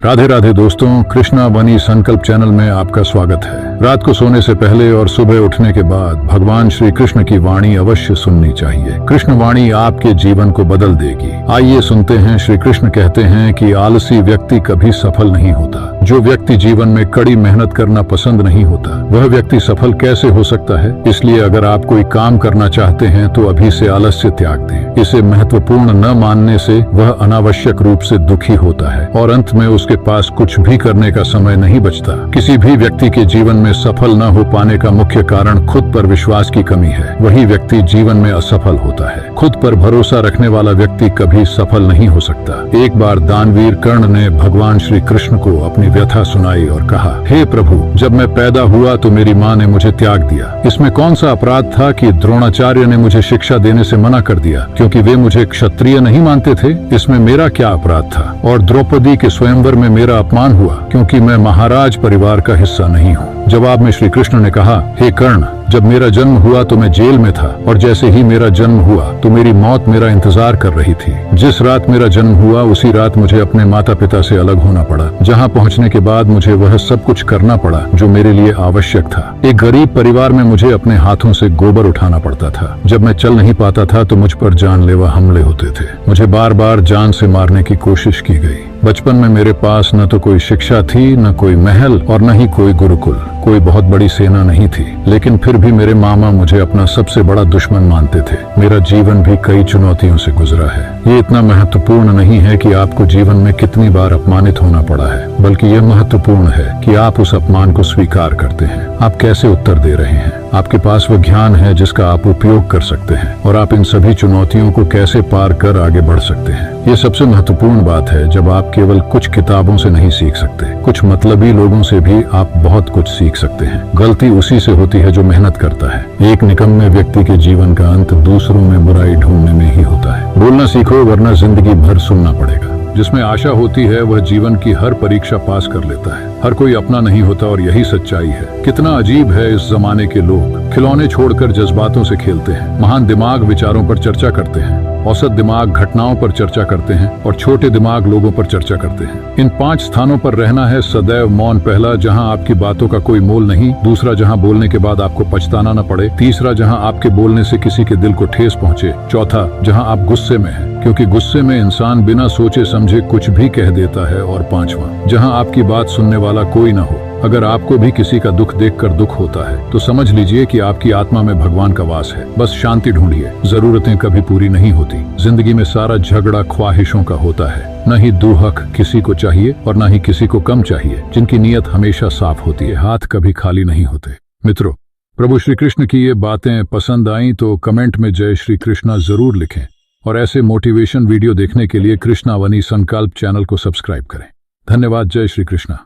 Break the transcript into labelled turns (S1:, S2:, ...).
S1: राधे राधे दोस्तों, कृष्णा वाणी संकल्प चैनल में आपका स्वागत है। रात को सोने से पहले और सुबह उठने के बाद भगवान श्री कृष्ण की वाणी अवश्य सुननी चाहिए। कृष्ण वाणी आपके जीवन को बदल देगी। आइए सुनते हैं। श्री कृष्ण कहते हैं कि आलसी व्यक्ति कभी सफल नहीं होता। जो व्यक्ति जीवन में कड़ी मेहनत करना पसंद नहीं होता, वह व्यक्ति सफल कैसे हो सकता है। इसलिए अगर आप कोई काम करना चाहते हैं तो अभी से आलस्य त्याग दें। इसे महत्वपूर्ण न मानने से वह अनावश्यक रूप से दुखी होता है और अंत में उसके पास कुछ भी करने का समय नहीं बचता। किसी भी व्यक्ति के जीवन में सफल न हो पाने का मुख्य कारण खुद पर विश्वास की कमी है। वही व्यक्ति जीवन में असफल होता है। खुद पर भरोसा रखने वाला व्यक्ति कभी सफल नहीं हो सकता। एक बार दानवीर कर्ण ने भगवान श्री कृष्ण को अपनी व्यथा सुनाई और कहा, हे प्रभु, जब मैं पैदा हुआ तो मेरी माँ ने मुझे त्याग दिया। इसमें कौन सा अपराध था कि द्रोणाचार्य ने मुझे शिक्षा देने से मना कर दिया क्योंकि वे मुझे क्षत्रिय नहीं मानते थे। इसमें मेरा क्या अपराध था। और द्रौपदी के स्वयंवर में मेरा अपमान हुआ क्योंकि मैं महाराज परिवार का हिस्सा नहीं हूँ। जवाब में श्री कृष्ण ने कहा, हे कर्ण, जब मेरा जन्म हुआ तो मैं जेल में था और जैसे ही मेरा जन्म हुआ तो मेरी मौत मेरा इंतजार कर रही थी। जिस रात मेरा जन्म हुआ उसी रात मुझे अपने माता पिता से अलग होना पड़ा, जहाँ पहुँचने के बाद मुझे वह सब कुछ करना पड़ा जो मेरे लिए आवश्यक था। एक गरीब परिवार में मुझे अपने हाथों से गोबर उठाना पड़ता था। जब मैं चल नहीं पाता था तो मुझ पर जानलेवा हमले होते थे। मुझे बार बार जान से मारने की कोशिश की गई। बचपन में मेरे पास न तो कोई शिक्षा थी, न कोई महल और न ही कोई गुरुकुल। कोई बहुत बड़ी सेना नहीं थी, लेकिन फिर भी मेरे मामा मुझे अपना सबसे बड़ा दुश्मन मानते थे। मेरा जीवन भी कई चुनौतियों से गुजरा है। ये इतना महत्वपूर्ण नहीं है कि आपको जीवन में कितनी बार अपमानित होना पड़ा है, बल्कि यह महत्वपूर्ण है कि आप उस अपमान को स्वीकार करते हैं। आप कैसे उत्तर दे रहे हैं। आपके पास वह ज्ञान है जिसका आप उपयोग कर सकते हैं और आप इन सभी चुनौतियों को कैसे पार कर आगे बढ़ सकते हैं। ये सबसे महत्वपूर्ण बात है। जब आप केवल कुछ किताबों से नहीं सीख सकते, कुछ मतलबी लोगों से भी आप बहुत कुछ सीख सकते हैं। गलती उसी से होती है जो मेहनत करता है। एक निकम्मे व्यक्ति के जीवन का अंत दूसरों में बुराई ढूंढने में ही होता है। बोलना सीखो वरना जिंदगी भर सुनना पड़ेगा। जिसमें आशा होती है वह जीवन की हर परीक्षा पास कर लेता है। हर कोई अपना नहीं होता और यही सच्चाई है। कितना अजीब है इस जमाने के लोग। खिलौने छोड़कर जज्बातों से खेलते हैं। महान दिमाग विचारों पर चर्चा करते हैं। औसत दिमाग घटनाओं पर चर्चा करते हैं और छोटे दिमाग लोगों पर चर्चा करते हैं। इन 5 स्थानों पर रहना है सदैव मौन। पहला, जहां आपकी बातों का कोई मोल नहीं। दूसरा, जहां बोलने के बाद आपको पछताना न पड़े। तीसरा, जहां आपके बोलने से किसी के दिल को ठेस पहुंचे। चौथा, जहां आप गुस्से में हैं, क्योंकि गुस्से में इंसान बिना सोचे समझे कुछ भी कह देता है। और पांचवा, जहां आपकी बात सुनने वाला कोई ना हो। अगर आपको भी किसी का दुख देखकर दुख होता है तो समझ लीजिए कि आपकी आत्मा में भगवान का वास है। बस शांति ढूंढिए। जरूरतें कभी पूरी नहीं होती। जिंदगी में सारा झगड़ा ख्वाहिशों का होता है। न ही दो हक किसी को चाहिए और न ही किसी को कम चाहिए। जिनकी नीयत हमेशा साफ होती है, हाथ कभी खाली नहीं होते। मित्रों, प्रभु श्री कृष्ण की ये बातें पसंद आई तो कमेंट में जय श्री कृष्णा जरूर लिखें और ऐसे मोटिवेशन वीडियो देखने के लिए कृष्णा वाणी संकल्प चैनल को सब्सक्राइब करें। धन्यवाद। जय श्री कृष्णा।